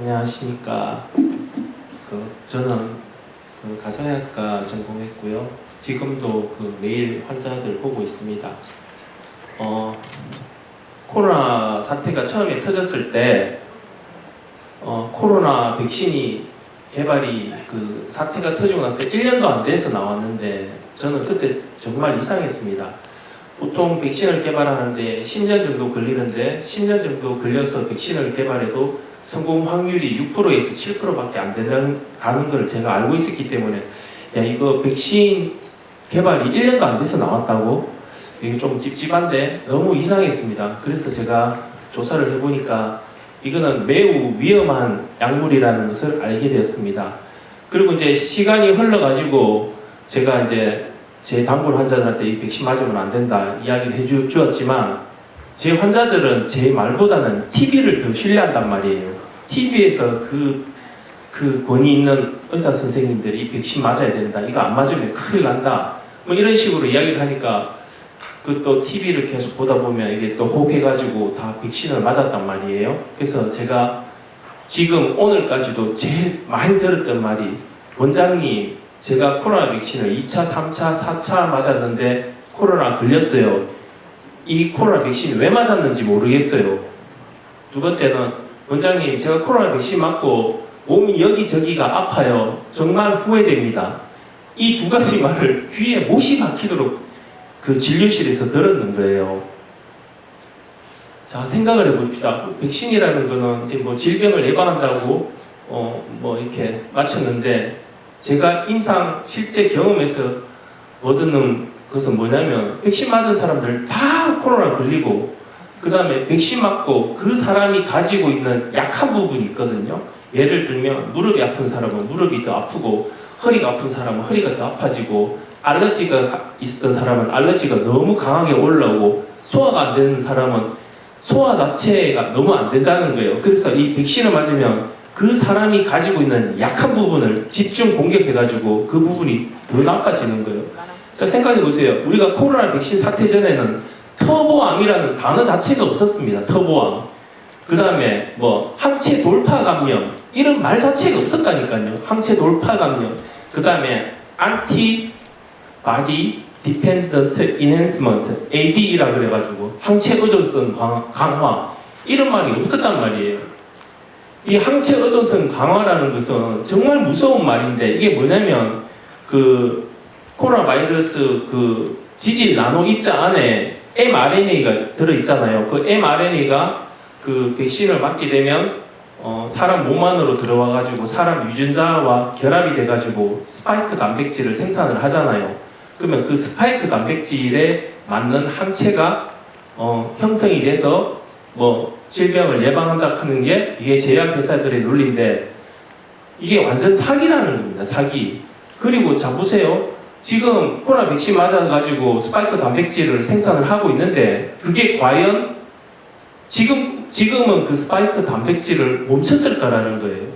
안녕하십니까. 저는 가정의학과 전공했고요. 지금도 매일 환자들 보고 있습니다. 코로나 사태가 처음에 터졌을 때 코로나 백신이 개발이 사태가 터지고 나서 1년도 안 돼서 나왔는데 저는 그때 정말 이상했습니다. 보통 백신을 개발하는데 10년 정도 걸리는데 10년 정도 걸려서 백신을 개발해도 성공 확률이 6%에서 7%밖에 안 된다는 걸 제가 알고 있었기 때문에 야, 이거 백신 개발이 1년도 안 돼서 나왔다고? 이게 좀 찝찝한데 너무 이상했습니다. 그래서 제가 조사를 해보니까 이거는 매우 위험한 약물이라는 것을 알게 되었습니다. 그리고 이제 시간이 흘러가지고 제가 이제 제 단골 환자들한테 이 백신 맞으면 안 된다 이야기를 해주었지만 제 환자들은 제 말보다는 TV를 더 신뢰한단 말이에요. TV에서 그 권위 있는 의사 선생님들이 이 백신 맞아야 된다. 이거 안 맞으면 큰일 난다. 뭐 이런 식으로 이야기를 하니까 또 TV를 계속 보다 보면 이게 또 혹해가지고 다 백신을 맞았단 말이에요. 그래서 제가 지금 오늘까지도 제일 많이 들었던 말이 원장님 제가 코로나 백신을 2차, 3차, 4차 맞았는데 코로나 걸렸어요. 이 코로나 백신 왜 맞았는지 모르겠어요. 두 번째는 원장님 제가 코로나 백신 맞고 몸이 여기저기가 아파요. 정말 후회됩니다. 이 두 가지 말을 귀에 못이 박히도록 진료실에서 들었는 거예요. 자, 생각을 해봅시다. 백신이라는 거는 이제 질병을 예방한다고 이렇게 맞췄는데 제가 실제 경험에서 얻는 것은 뭐냐면 백신 맞은 사람들 다 코로나 걸리고 그 다음에 백신 맞고 그 사람이 가지고 있는 약한 부분이 있거든요. 예를 들면 무릎이 아픈 사람은 무릎이 더 아프고 허리가 아픈 사람은 허리가 더 아파지고 알러지가 있었던 사람은 알러지가 너무 강하게 올라오고 소화가 안 되는 사람은 소화 자체가 너무 안 된다는 거예요. 그래서 이 백신을 맞으면 그 사람이 가지고 있는 약한 부분을 집중 공격해가지고 그 부분이 더 나빠지는 거예요. 자, 생각해보세요. 우리가 코로나 백신 사태 전에는 터보암이라는 단어 자체가 없었습니다. 터보암. 그 다음에 항체 돌파 감염 이런 말 자체가 없었다니까요. 항체 돌파 감염. 그 다음에 안티 바디 디펜던트 인핸스먼트 ADE라 그래가지고 항체 의존성 강화 이런 말이 없었단 말이에요. 이 항체 의존성 강화라는 것은 정말 무서운 말인데 이게 뭐냐면 코로나 바이러스 지질 나노 입자 안에 mRNA가 들어있잖아요. 그 mRNA가 백신을 맞게 되면 사람 몸 안으로 들어와가지고 사람 유전자와 결합이 돼가지고 스파이크 단백질을 생산을 하잖아요. 그러면 그 스파이크 단백질에 맞는 항체가 형성이 돼서 질병을 예방한다 하는 게 이게 제약회사들의 논리인데 이게 완전 사기라는 겁니다. 사기. 그리고 자 보세요. 지금 코로나 백신 맞아가지고 스파이크 단백질을 생산을 하고 있는데 그게 과연 지금은 그 스파이크 단백질을 멈췄을까라는 거예요.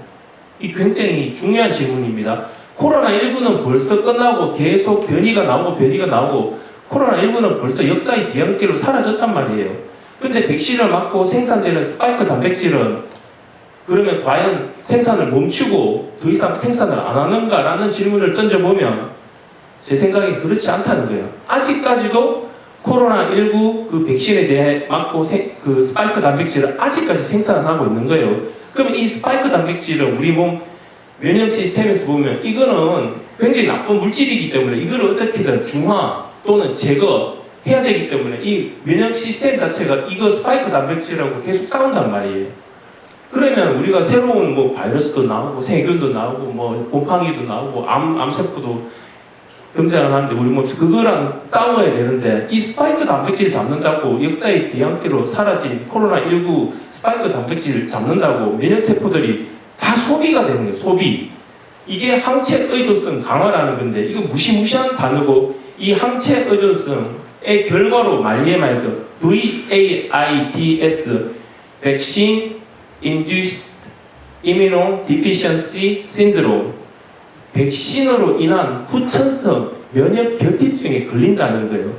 이 굉장히 중요한 질문입니다. 코로나19는 벌써 끝나고 계속 변이가 나오고 코로나19는 벌써 역사의 뒤안길로 사라졌단 말이에요. 근데 백신을 맞고 생산되는 스파이크 단백질은 그러면 과연 생산을 멈추고 더 이상 생산을 안 하는가라는 질문을 던져보면 제 생각엔 그렇지 않다는 거예요. 아직까지도 코로나19 백신에 대해 맞고 스파이크 단백질을 아직까지 생산을 하고 있는 거예요. 그러면 이 스파이크 단백질은 우리 몸 면역 시스템에서 보면 이거는 굉장히 나쁜 물질이기 때문에 이걸 어떻게든 중화 또는 제거해야 되기 때문에 이 면역 시스템 자체가 이거 스파이크 단백질하고 계속 싸운단 말이에요. 그러면 우리가 새로운 바이러스도 나오고 세균도 나오고 곰팡이도 나오고 암세포도 등장을 하는데 우리 몸에서 그거랑 싸워야 되는데 이 스파이크 단백질 잡는다고 역사의 뒤안길로 사라진 코로나19 스파이크 단백질 잡는다고 면역세포들이 다 소비가 되는 거예요. 소비. 이게 항체 의존성 강화라는 건데 이거 무시무시한 단어고 이 항체 의존성의 결과로 말미암아서 VAIDS Vaccine Induced Immunodeficiency Syndrome 백신으로 인한 후천성 면역 결핍증에 걸린다는 거예요.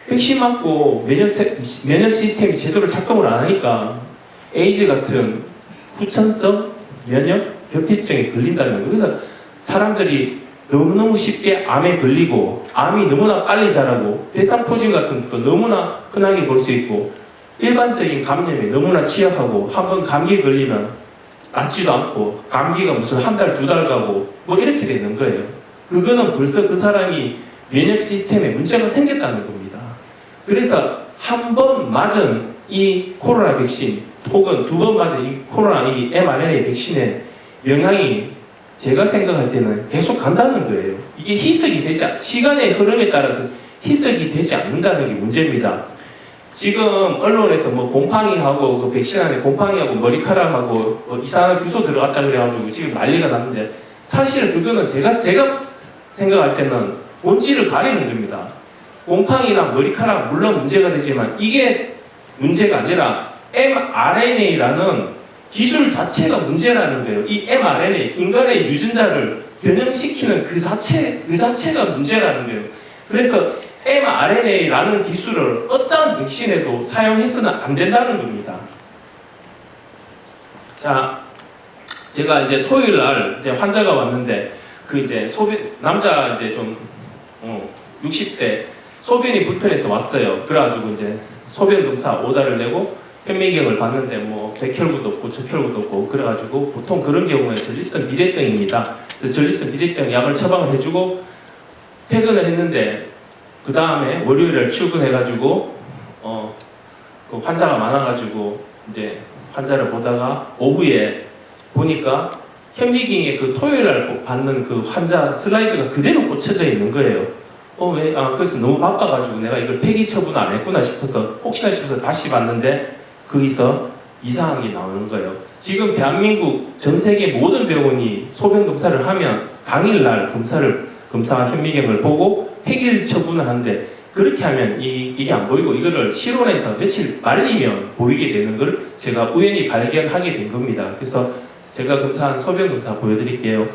백신 맞고 면역 시스템이 제대로 작동을 안 하니까 에이즈 같은 후천성 면역 결핍증에 걸린다는 거예요. 그래서 사람들이 너무너무 쉽게 암에 걸리고 암이 너무나 빨리 자라고 대상포진 같은 것도 너무나 흔하게 볼 수 있고 일반적인 감염에 너무나 취약하고 한번 감기에 걸리면 낫지도 않고 감기가 무슨 한 달, 두 달 가고 뭐 이렇게 되는 거예요. 그거는 벌써 그 사람이 면역 시스템에 문제가 생겼다는 겁니다. 그래서 한 번 맞은 이 코로나 백신 혹은 두 번 맞은 이 코로나 이 mRNA 백신의 영향이 제가 생각할 때는 계속 간다는 거예요. 이게 희석이 되지 시간의 흐름에 따라서 희석이 되지 않는다는 게 문제입니다. 지금 언론에서 뭐 곰팡이하고 그 백신 안에 곰팡이하고 머리카락하고 뭐 이상한 규소 들어갔다 그래가지고 지금 난리가 났는데 사실 그거는 제가 생각할 때는 본질을 가리는 겁니다. 곰팡이나 머리카락 물론 문제가 되지만 이게 문제가 아니라 mRNA라는 기술 자체가 문제라는 거예요. 이 mRNA, 인간의 유전자를 변형시키는 그 자체가 문제라는 거예요. 그래서 mRNA라는 기술을 어떠한 백신에도 사용해서는 안 된다는 겁니다. 자, 제가 이제 토요일 날 이제 환자가 왔는데 그 이제 남자 이제 좀 60대 소변이 불편해서 왔어요. 그래가지고 이제 소변 검사 오다를 내고 현미경을 봤는데 뭐 백혈구도 없고 적혈구도 없고 그래가지고 보통 그런 경우에 전립선 비대증입니다. 전립선 비대증 약을 처방을 해주고 퇴근을 했는데 그 다음에 월요일에 출근해가지고 그 환자가 많아가지고 이제 환자를 보다가 오후에 보니까 현미경에 그 토요일날 받는 그 환자 슬라이드가 그대로 꽂혀져 있는 거예요. 왜? 그래서 너무 바빠가지고 내가 이걸 폐기 처분 안 했구나 싶어서 혹시나 싶어서 다시 봤는데 거기서 이상한 게 나오는 거예요. 지금 대한민국 전 세계 모든 병원이 소변 검사를 하면 당일날 검사 현미경을 보고 폐기 처분을 하는데 그렇게 하면 이게 안 보이고 이거를 실온에서 며칠 말리면 보이게 되는 걸 제가 우연히 발견하게 된 겁니다. 그래서 제가 검사한 소변 검사 보여드릴게요.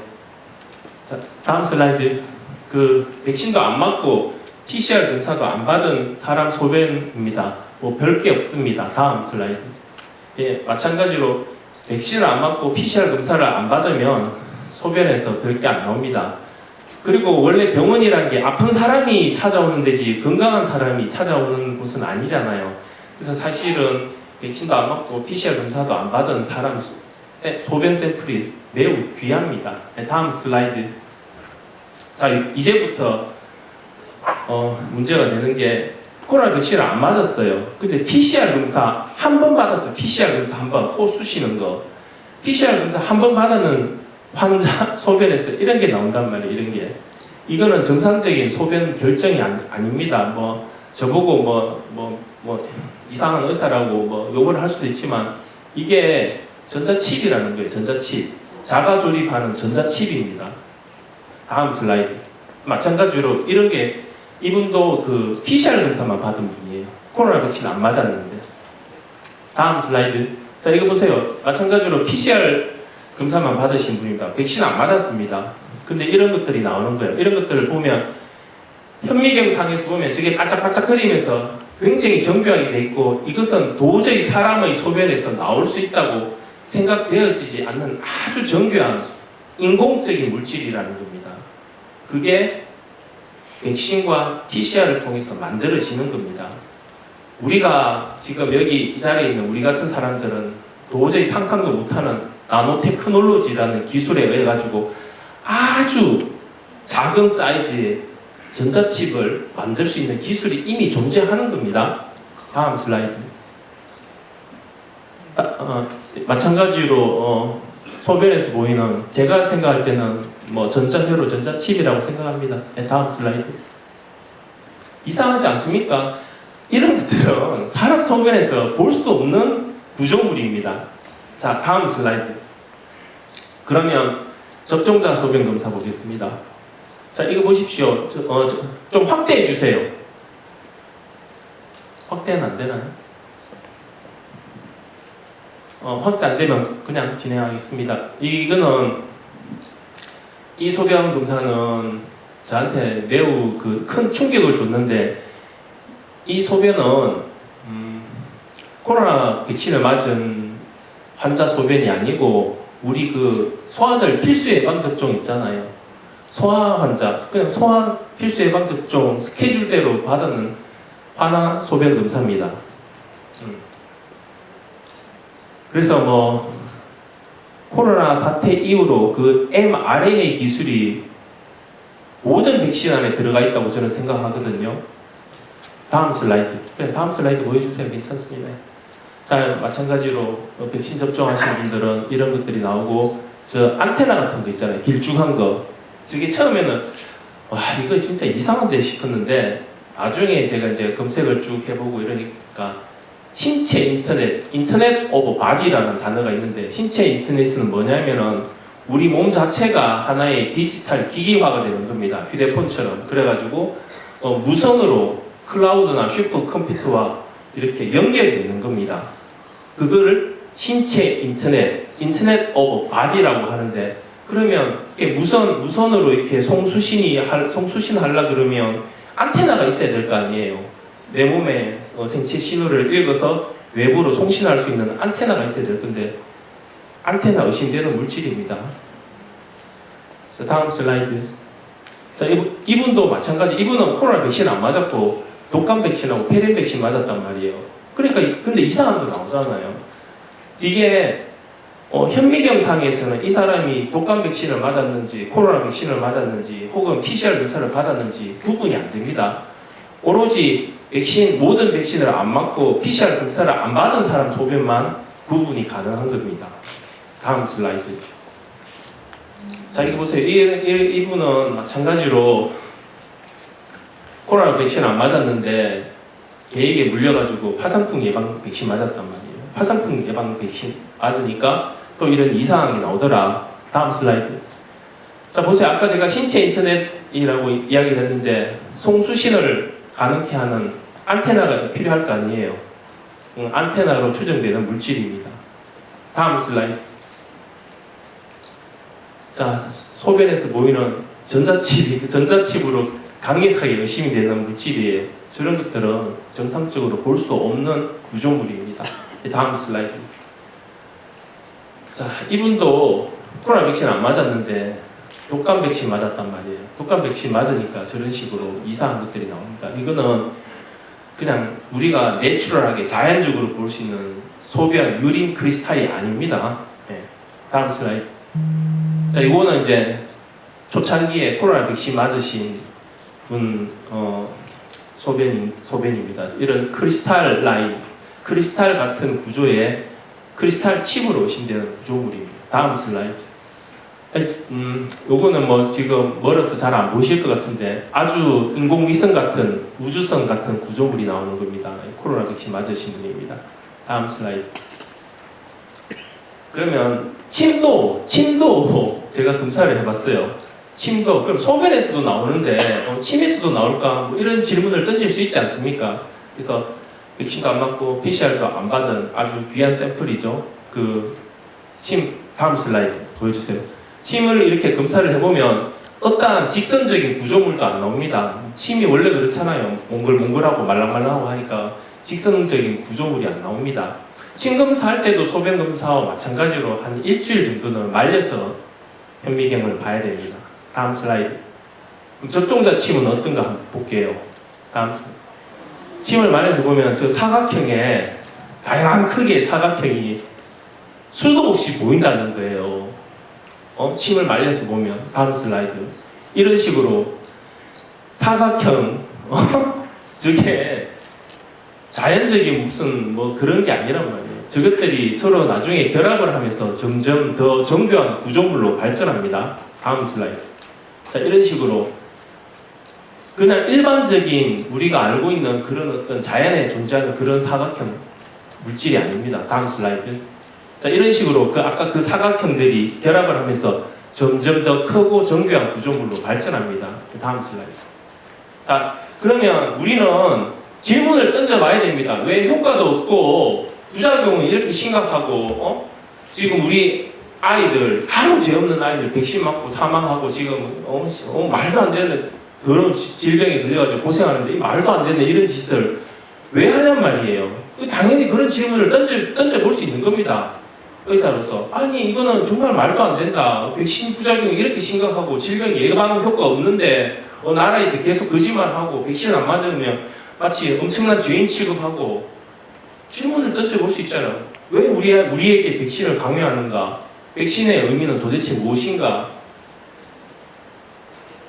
자, 다음 슬라이드. 그 백신도 안 맞고 PCR 검사도 안 받은 사람 소변입니다. 뭐 별게 없습니다. 다음 슬라이드. 예, 마찬가지로 백신을 안 맞고 PCR 검사를 안 받으면 소변에서 별게 안 나옵니다. 그리고 원래 병원이라는 게 아픈 사람이 찾아오는 데지 건강한 사람이 찾아오는 곳은 아니잖아요. 그래서 사실은 백신도 안 맞고 PCR 검사도 안 받은 사람 소변 샘플이 매우 귀합니다. 네, 다음 슬라이드. 자, 이제부터 문제가 되는 게 코로나 백신을 안 맞았어요. 근데 PCR 검사 한 번 받았어요. PCR 검사 한 번, 코 쑤시는 거. PCR 검사 한 번 받는 환자 소변에서 이런 게 나온단 말이에요. 이런 게. 이거는 정상적인 소변 결정이 아닙니다. 뭐 저보고 뭐 이상한 의사라고 뭐 욕을 할 수도 있지만 이게 전자칩이라는 거예요. 전자칩. 자가 조립하는 전자칩입니다. 다음 슬라이드. 마찬가지로 이런 게 이분도 그 PCR 검사만 받은 분이에요. 코로나 백신 안 맞았는데. 다음 슬라이드. 자, 이거 보세요. 마찬가지로 PCR 검사만 받으신 분입니다. 백신 안 맞았습니다. 근데 이런 것들이 나오는 거예요. 이런 것들을 보면 현미경 상에서 보면 저게 반짝반짝거리면서 굉장히 정교하게 돼 있고 이것은 도저히 사람의 소변에서 나올 수 있다고 생각되어지지 않는 아주 정교한 인공적인 물질이라는 겁니다. 그게 백신과 PCR을 통해서 만들어지는 겁니다. 우리가 지금 여기 이 자리에 있는 우리 같은 사람들은 도저히 상상도 못하는 나노테크놀로지라는 기술에 의해 가지고 아주 작은 사이즈의 전자칩을 만들 수 있는 기술이 이미 존재하는 겁니다. 다음 슬라이드. 마찬가지로 소변에서 보이는 제가 생각할 때는 뭐 전자회로 전자칩이라고 생각합니다. 네, 다음 슬라이드. 이상하지 않습니까? 이런 것들은 사람 소변에서 볼 수 없는 구조물입니다. 자, 다음 슬라이드. 그러면 접종자 소변 검사 보겠습니다. 자, 이거 보십시오. 좀 확대해 주세요. 확대는 안 되나요? 확대 안 되면 그냥 진행하겠습니다. 이거는 이 소변 검사는 저한테 매우 큰 충격을 줬는데 이 소변은 코로나 백신을 맞은 환자 소변이 아니고 우리 그 소아들 필수 예방 접종 있잖아요. 소아 환자 그냥 소아 필수 예방 접종 스케줄대로 받는 환아 소변 검사입니다. 그래서 뭐 코로나 사태 이후로 그 mRNA 기술이 모든 백신 안에 들어가 있다고 저는 생각하거든요. 다음 슬라이드. 네, 다음 슬라이드 보여주세요. 괜찮습니다. 자, 마찬가지로 백신 접종하신 분들은 이런 것들이 나오고 저 안테나 같은 거 있잖아요. 길쭉한 거. 저게 처음에는 와 이거 진짜 이상한데 싶었는데 나중에 제가 이제 검색을 쭉 해보고 이러니까 신체 인터넷 오브 바디라는 단어가 있는데 신체 인터넷은 뭐냐면은 우리 몸 자체가 하나의 디지털 기기화가 되는 겁니다. 휴대폰처럼. 그래가지고 무선으로 클라우드나 슈퍼컴퓨터와 이렇게 연결되는 겁니다. 그거를 신체 인터넷 오브 바디라고 하는데 그러면 이렇게 무선으로 이렇게 송수신 하려 그러면 안테나가 있어야 될 거 아니에요. 내 몸의 생체 신호를 읽어서 외부로 송신할 수 있는 안테나가 있어야 될 건데 안테나 의심되는 물질입니다. 자, 다음 슬라이드. 자, 이분도 마찬가지. 이분은 코로나 백신 안 맞았고 독감 백신하고 폐렴 백신 맞았단 말이에요. 그러니까 근데 이상한 거 나오잖아요. 이게 현미경상에서는 이 사람이 독감 백신을 맞았는지 코로나 백신을 맞았는지 혹은 PCR 검사를 받았는지 구분이 안 됩니다. 오로지 모든 백신을 안 맞고 PCR 검사를 안 받은 사람 소변만 구분이 가능한 겁니다. 다음 슬라이드. 자, 이거 보세요. 이분은 마찬가지로 코로나 백신 안 맞았는데 계획에 물려가지고 화상풍 예방 백신 맞았단 말이에요. 화상풍 예방 백신 맞으니까 또 이런 이상한 게 나오더라. 다음 슬라이드. 자, 보세요. 아까 제가 신체 인터넷이라고 이야기를 했는데 송수신을 가능케 하는 안테나가 필요할 거 아니에요. 안테나로 추정되는 물질입니다. 다음 슬라이드. 자, 소변에서 보이는 전자칩으로 강력하게 의심이 되는 물질이에요. 저런 것들은 정상적으로 볼 수 없는 구조물입니다. 다음 슬라이드. 자, 이분도 코로나 백신 안 맞았는데 독감 백신 맞았단 말이에요. 독감 백신 맞으니까 저런 식으로 이상한 것들이 나옵니다. 이거는 그냥 우리가 내추럴하게 자연적으로 볼 수 있는 소변 유린 크리스탈이 아닙니다. 네. 다음 슬라이드. 자, 이거는 이제 초창기에 코로나 백신 맞으신 분 소변입니다. 이런 크리스탈 라인, 크리스탈 같은 구조의 크리스탈 칩으로 의심되는 구조물입니다. 다음 슬라이드. 요거는 뭐 지금 멀어서 잘 안 보이실 것 같은데 아주 인공위성 같은 우주선 같은 구조물이 나오는 겁니다. 코로나 백신 맞으신 분입니다. 다음 슬라이드. 그러면 침도 제가 검사를 해봤어요. 침도 그럼 소변에서도 나오는데 침에서도 나올까 뭐 이런 질문을 던질 수 있지 않습니까? 그래서 백신도 안 맞고 PCR도 안 받은 아주 귀한 샘플이죠. 그 침 다음 슬라이드 보여주세요. 침을 이렇게 검사를 해보면 어떠한 직선적인 구조물도 안 나옵니다. 침이 원래 그렇잖아요. 몽글몽글하고 말랑말랑하고 하니까 직선적인 구조물이 안 나옵니다. 침 검사할 때도 소변 검사와 마찬가지로 한 일주일 정도는 말려서 현미경을 봐야 됩니다. 다음 슬라이드. 접종자 침은 어떤가 한번 볼게요. 다음 슬라이드. 침을 말려서 보면 저 사각형에 다양한 크기의 사각형이 수도 없이 보인다는 거예요. 침을 말려서 보면 다음 슬라이드. 이런 식으로 사각형 저게 자연적인 무슨 뭐 그런 게 아니란 말이에요. 저것들이 서로 나중에 결합을 하면서 점점 더 정교한 구조물로 발전합니다. 다음 슬라이드. 자, 이런 식으로 그냥 일반적인 우리가 알고 있는 그런 어떤 자연에 존재하는 그런 사각형 물질이 아닙니다. 다음 슬라이드. 자, 이런 식으로 아까 그 사각형들이 결합을 하면서 점점 더 크고 정교한 구조물로 발전합니다. 다음 슬라이드. 자, 그러면 우리는 질문을 던져봐야 됩니다. 왜 효과도 없고 부작용은 이렇게 심각하고 지금 우리 아이들 아무 죄 없는 아이들 백신 맞고 사망하고 지금 말도 안 되는 더러운 질병에 걸려가지고 고생하는데 이 말도 안 되는 이런 짓을 왜 하냔 말이에요. 당연히 그런 질문을 던져볼 수 있는 겁니다. 의사로서 아니 이거는 정말 말도 안 된다. 백신 부작용이 이렇게 심각하고 질병 예방하는 효과 없는데 나라에서 계속 거짓말하고 백신 안 맞으면 마치 엄청난 죄인 취급하고 질문을 던져볼 수 있잖아요. 왜 우리에게 백신을 강요하는가? 백신의 의미는 도대체 무엇인가?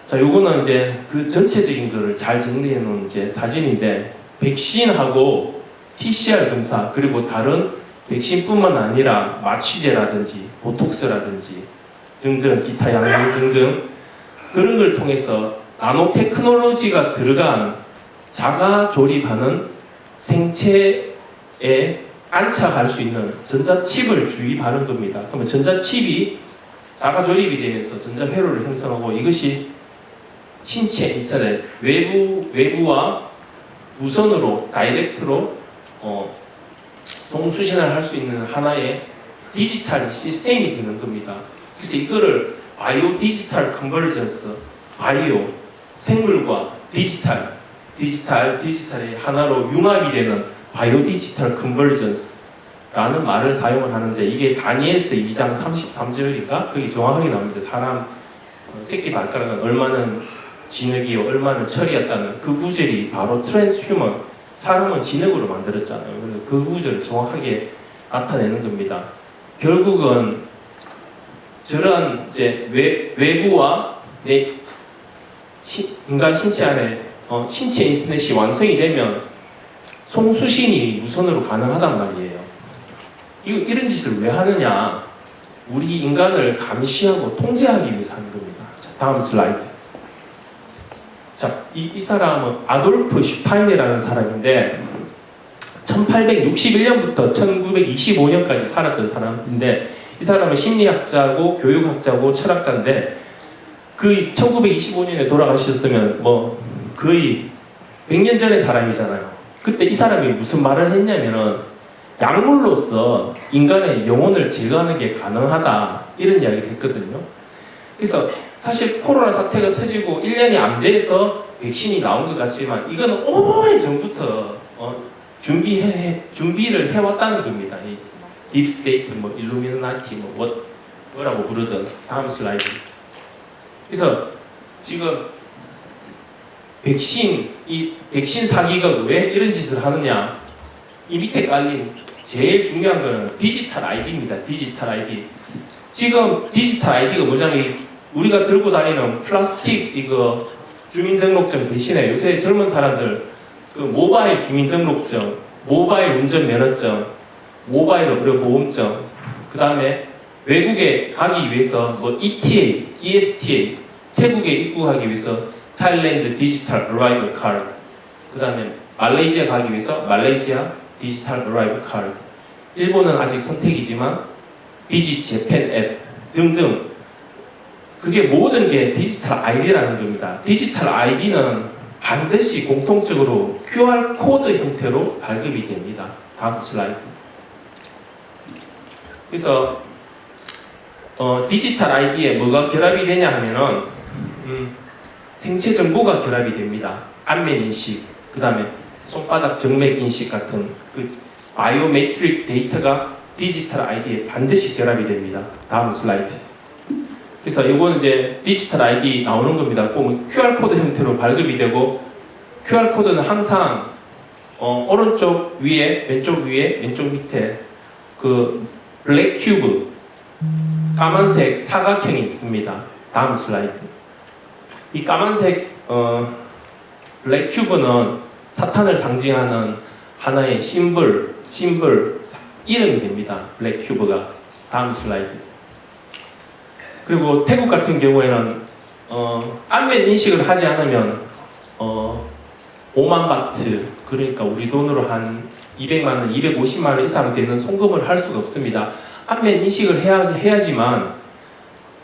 자, 요거는 이제 그 전체적인 거를 잘 정리해 놓은 이제 사진인데, 백신하고 PCR 검사, 그리고 다른 백신뿐만 아니라 마취제라든지 보톡스라든지 등등 기타 약물 등등 그런 걸 통해서 나노 테크놀로지가 들어간 자가 조립하는 생체에 안착할 수 있는 전자칩을 주입하는 겁니다. 그러면 전자칩이 자가 조립이 되면서 전자회로를 형성하고 이것이 신체 인터넷 외부와 무선으로 다이렉트로 송수신을 할 수 있는 하나의 디지털 시스템이 되는 겁니다. 그래서 이거를 바이오 디지털 컨버전스, 바이오 생물과 디지털의 하나로 융합이 되는 바이오 디지털 컨버전스라는 말을 사용을 하는데, 이게 다니엘서 2장 33절인가 그게 정확하게 나옵니다. 사람 새끼 발가락은 얼마나 진흙이요 얼마나 철이었다는 그 구절이 바로 트랜스휴먼, 사람은 진흙으로 만들었잖아요. 그래서 그 구절을 정확하게 나타내는 겁니다. 결국은 저런 이제 외부와 내 인간 신체 안에 신체 인터넷이 완성이 되면 송수신이 무선으로 가능하단 말이에요. 이런 짓을 왜 하느냐? 우리 인간을 감시하고 통제하기 위해서 하는 겁니다. 자, 다음 슬라이드. 자, 이 사람은 아돌프 슈타인이라는 사람인데 1861년부터 1925년까지 살았던 사람인데, 이 사람은 심리학자고 교육학자고 철학자인데, 그 1925년에 돌아가셨으면 뭐 거의 100년 전의 사람이잖아요. 그때 이 사람이 무슨 말을 했냐면은 약물로서 인간의 영혼을 제거하는 게 가능하다, 이런 이야기를 했거든요. 그래서 사실 코로나 사태가 터지고 1년이 안 돼서 백신이 나온 것 같지만 이거는 오래 전부터 준비를 해왔다는 겁니다. 이 딥스테이트, 뭐 일루미나티, 뭐라고 부르든. 다음 슬라이드. 그래서 지금 백신 사기가 왜 이런 짓을 하느냐? 이 밑에 깔린 제일 중요한 거는 디지털 아이디입니다. 디지털 아이디. 지금 디지털 아이디가 뭐냐면 우리가 들고 다니는 플라스틱 이거 주민등록증 대신에 요새 젊은 사람들 그 모바일 주민등록증, 모바일 운전면허증, 모바일 의료보험증, 그 다음에 외국에 가기 위해서 뭐 ETA, ESTA, 태국에 입국하기 위해서 타일랜드 디지털 어라이벌 카드, 그 다음에 말레이시아 가기 위해서 말레이시아 디지털 어라이벌 카드, 일본은 아직 선택이지만 비짓 재팬 앱 등등, 그게 모든 게 디지털 아이디라는 겁니다. 디지털 아이디는 반드시 공통적으로 QR코드 형태로 발급이 됩니다. 다음 슬라이드. 그래서 디지털 아이디에 뭐가 결합이 되냐 하면은 생체 정보가 결합이 됩니다. 안면 인식, 그 다음에 손바닥 정맥 인식 같은 그 바이오메트릭 데이터가 디지털 아이디에 반드시 결합이 됩니다. 다음 슬라이드. 그래서 이거는 이제 디지털 아이디 나오는 겁니다. 보면 QR코드 형태로 발급이 되고, QR코드는 항상 오른쪽 위에, 왼쪽 위에, 왼쪽 밑에 그 블랙 큐브, 까만색 사각형이 있습니다. 다음 슬라이드. 이 까만색 블랙 큐브는 사탄을 상징하는 하나의 심볼 이름이 됩니다. 블랙 큐브가. 다음 슬라이드. 그리고 태국 같은 경우에는 안면 인식을 하지 않으면 5만 바트, 그러니까 우리 돈으로 한 200만 원, 250만 원 이상 되는 송금을 할 수가 없습니다. 안면 인식을 해야지만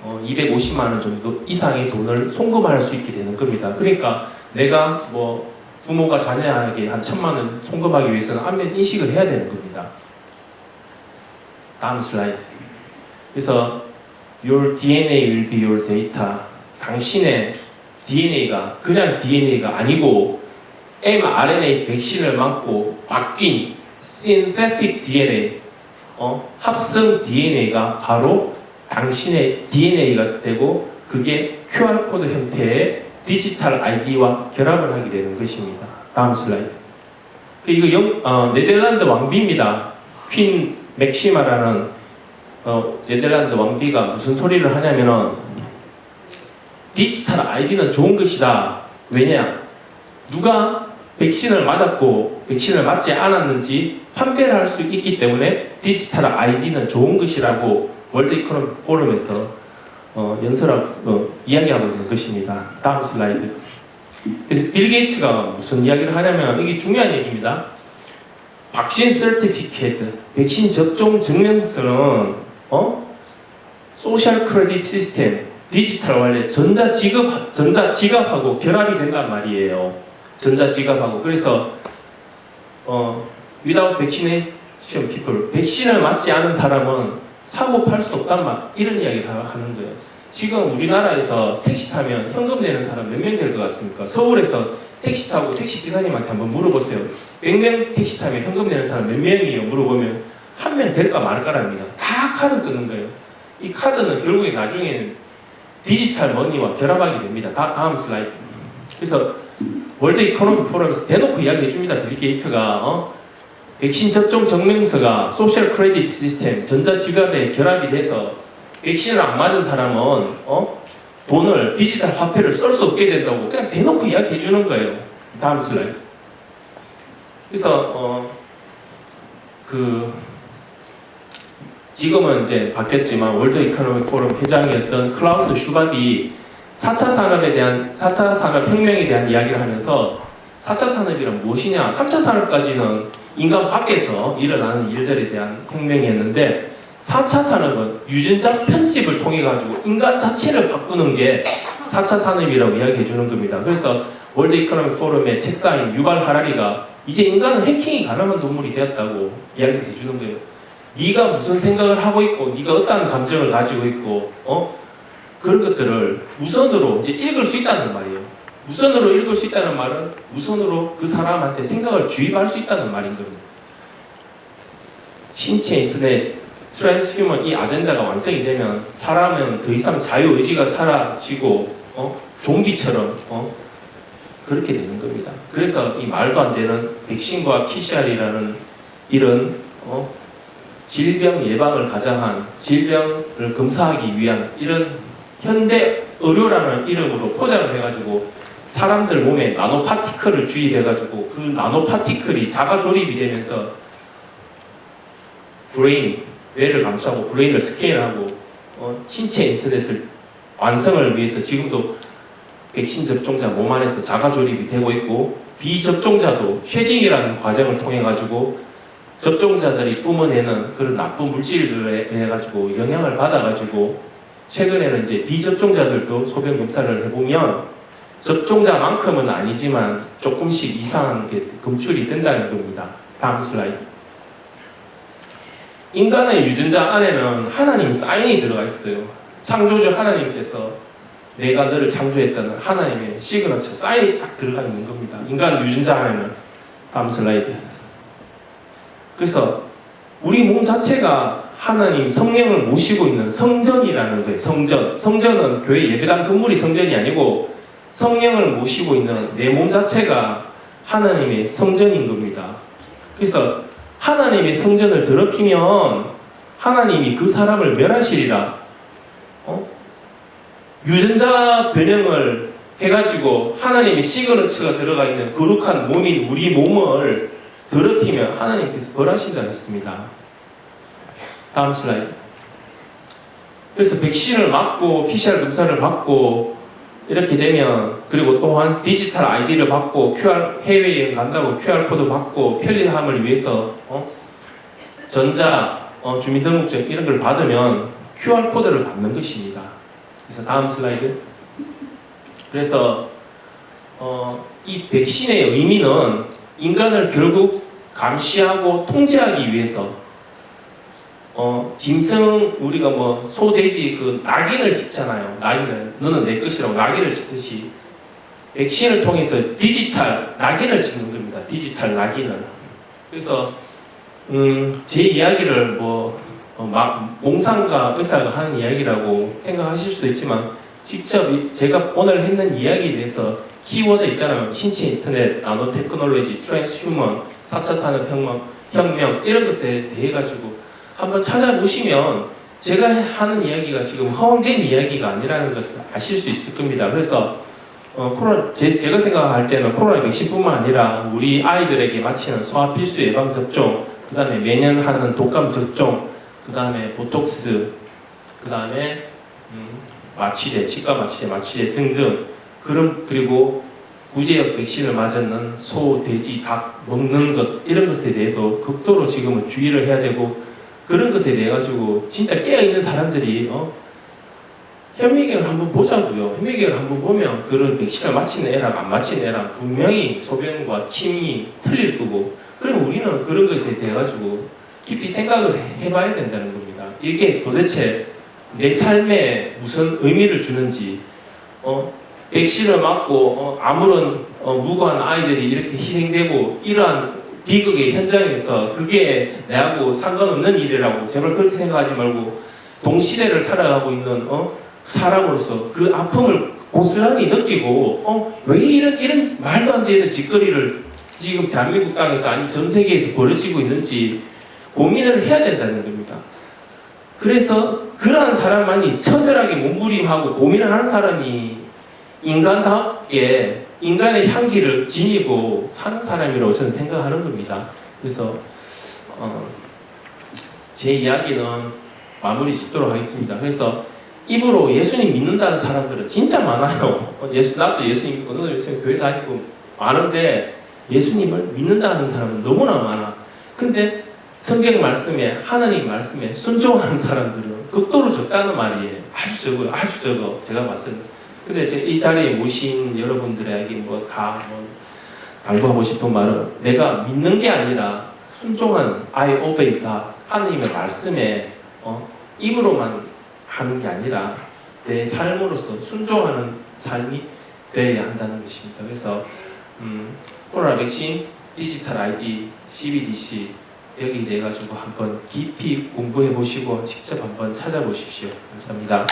250만 원 정도 이상의 돈을 송금할 수 있게 되는 겁니다. 그러니까 내가 뭐 부모가 자녀에게 한 1,000만 원 송금하기 위해서는 안면 인식을 해야 되는 겁니다. 다음 슬라이드. 그래서 Your DNA will be your data. 당신의 DNA가 그냥 DNA가 아니고 mRNA 백신을 맞고 바뀐 synthetic DNA, 합성 DNA가 바로 당신의 DNA가 되고 그게 QR코드 형태의 디지털 ID와 결합을 하게 되는 것입니다. 다음 슬라이드. 이거 네덜란드 왕비입니다. 퀸 맥시마라는 네덜란드 왕비가 무슨 소리를 하냐면은 디지털 아이디는 좋은 것이다. 왜냐? 누가 백신을 맞았고 백신을 맞지 않았는지 판별을 할 수 있기 때문에 디지털 아이디는 좋은 것이라고 월드 이코노믹 포럼에서 이야기하고 있는 것입니다. 다음 슬라이드. 그래서 빌 게이츠가 무슨 이야기를 하냐면 이게 중요한 얘기입니다. 백신 서티피케이트, 백신 접종 증명서는 소셜 크레딧 시스템, 디지털 원래 전자지갑하고 결합이 된단 말이에요. 전자지갑하고. 그래서 without vaccination people, 백신을 맞지 않은 사람은 사고 팔 수 없단 말, 이런 이야기를 하는 거예요. 지금 우리나라에서 택시 타면 현금 내는 사람 몇 명 될 것 같습니까? 서울에서 택시 타고 택시 기사님한테 한번 물어보세요. 100명 택시 타면 현금 내는 사람 몇 명이에요? 물어보면 한 명 될까 말까랍니다. 다 카드 쓰는 거예요. 이 카드는 결국에 나중에는 디지털 머니와 결합하게 됩니다. 다음 슬라이드. 그래서 월드 이코노믹 포럼에서 대놓고 이야기해 줍니다. 빌 게이트가 백신 접종 증명서가 소셜 크레딧 시스템, 전자지갑에 결합이 돼서 백신을 안 맞은 사람은 돈을 디지털 화폐를 쓸 수 없게 된다고 그냥 대놓고 이야기해 주는 거예요. 다음 슬라이드. 그래서 지금은 이제 바뀌었지만 월드 이코노믹 포럼 회장이었던 클라우스 슈밥이 4차 산업혁명에 대한 이야기를 하면서 4차 산업이란 무엇이냐? 3차 산업까지는 인간 밖에서 일어나는 일들에 대한 혁명이었는데 4차 산업은 유전자 편집을 통해 가지고 인간 자체를 바꾸는 게 4차 산업이라고 이야기해 주는 겁니다. 그래서 월드 이코노믹 포럼의 책사인 유발 하라리가 이제 인간은 해킹이 가능한 동물이 되었다고 이야기해 주는 거예요. 네가 무슨 생각을 하고 있고 네가 어떠한 감정을 가지고 있고 그런 것들을 무선으로 이제 읽을 수 있다는 말이에요. 무선으로 읽을 수 있다는 말은 무선으로 그 사람한테 생각을 주입할 수 있다는 말인 겁니다. 신체 인터넷 트랜스휴먼 이 아젠다가 완성이 되면 사람은 더 이상 자유의지가 사라지고 좀비처럼 그렇게 되는 겁니다. 그래서 이 말도 안 되는 백신과 PCR이라는 이런 질병 예방을 가장한 질병을 검사하기 위한 이런 현대 의료라는 이름으로 포장을 해가지고 사람들 몸에 나노 파티클을 주입해가지고 그 나노 파티클이 자가 조립이 되면서 뇌를 감싸고 브레인을 스캔하고 신체 인터넷을 완성을 위해서 지금도 백신 접종자 몸 안에서 자가 조립이 되고 있고 비접종자도 쉐딩이라는 과정을 통해 가지고 접종자들이 뿜어내는 그런 나쁜 물질들에 의해 가지고 영향을 받아 가지고 최근에는 이제 비접종자들도 소변 검사를 해보면 접종자만큼은 아니지만 조금씩 이상한 게 검출이 된다는 겁니다. 다음 슬라이드. 인간의 유전자 안에는 하나님 사인이 들어가 있어요. 창조주 하나님께서 내가 너를 창조했다는 하나님의 시그너처 사인이 딱 들어가 있는 겁니다. 인간 유전자 안에는. 다음 슬라이드. 그래서 우리 몸 자체가 하나님 성령을 모시고 있는 성전이라는 거예요. 성전은 교회 예배당 건물이 성전이 아니고 성령을 모시고 있는 내 몸 자체가 하나님의 성전인 겁니다. 그래서 하나님의 성전을 더럽히면 하나님이 그 사람을 멸하시리라. 유전자 변형을 해가지고 하나님의 시그너처가 들어가 있는 거룩한 몸인 우리 몸을 더럽히면 하나님께서 벌하신다 했습니다. 다음 슬라이드. 그래서 백신을 맞고 PCR 검사를 받고 이렇게 되면 그리고 또한 디지털 아이디를 받고 해외여행 간다고 QR코드 받고 편리함을 위해서 전자 주민등록증 이런 걸 받으면 QR코드를 받는 것입니다. 그래서 다음 슬라이드. 그래서 이 백신의 의미는 인간을 결국 감시하고 통제하기 위해서 짐승 우리가 뭐 소돼지 그 낙인을 찍잖아요. 낙인을 너는 내 것이라고 낙인을 찍듯이 백신을 통해서 디지털 낙인을 찍는 겁니다. 디지털 낙인을. 그래서 제 이야기를 막 몽상가 의사가 하는 이야기라고 생각하실 수도 있지만 직접 제가 오늘 했는 이야기에 대해서 키워드 있잖아요. 신체 인터넷, 나노 테크놀로지, 트랜스휴먼, 4차 산업혁명 이런 것에 대해 가지고 한번 찾아보시면 제가 하는 이야기가 지금 허황된 이야기가 아니라는 것을 아실 수 있을 겁니다. 그래서 제가 생각할 때는 코로나 백신뿐만 아니라 우리 아이들에게 마치는 소아 필수 예방 접종, 그 다음에 매년 하는 독감 접종, 그 다음에 보톡스, 그 다음에 마취제, 치과 마취제 등등 그리고 구제역 백신을 맞는 소, 돼지, 닭 먹는 것 이런 것에 대해도 극도로 지금은 주의를 해야 되고 그런 것에 대해 가지고 진짜 깨어있는 사람들이 혐의계획을 한번 보자고요. 혐의계획을 한번 보면 그런 백신을 맞힌 애랑 안 맞힌 애랑 분명히 소변과 침이 틀릴 거고 그러면 우리는 그런 것에 대해 가지고 깊이 생각을 해봐야 된다는 겁니다. 이게 도대체 내 삶에 무슨 의미를 주는지 백신을 맞고 아무런 무고한 아이들이 이렇게 희생되고 이러한 비극의 현장에서 그게 내하고 상관없는 일이라고 제발 그렇게 생각하지 말고 동시대를 살아가고 있는 사람으로서 그 아픔을 고스란히 느끼고 왜 이런 말도 안 되는 짓거리를 지금 대한민국 땅에서 아니 전 세계에서 벌어지고 있는지 고민을 해야 된다는 겁니다. 그래서 그러한 사람만이 처절하게 몸부림하고 고민을 하는 사람이 인간답게 인간의 향기를 지니고 사는 사람이라고 저는 생각하는 겁니다. 그래서 제 이야기는 마무리 짓도록 하겠습니다. 그래서 입으로 예수님 믿는다는 사람들은 진짜 많아요. 나도 예수님 믿고 너도 예수님 교회 다니고 많은데 예수님을 믿는다는 사람은 너무나 많아. 근데 성경 말씀에 하나님 말씀에 순종하는 사람들은 극도로 적다는 말이에요. 아주 적어요. 아주 적어. 제가 봤을 때. 근데 이 자리에 모신 여러분들에게 당부하고 싶은 말은 내가 믿는 게 아니라 순종한 I obey God 하나님의 말씀에 입으로만 하는 게 아니라 내 삶으로서 순종하는 삶이 되어야 한다는 것입니다. 그래서 코로나 백신, 디지털 ID, CBDC 여기 대해 가지고 한번 깊이 공부해 보시고 직접 한번 찾아보십시오. 감사합니다.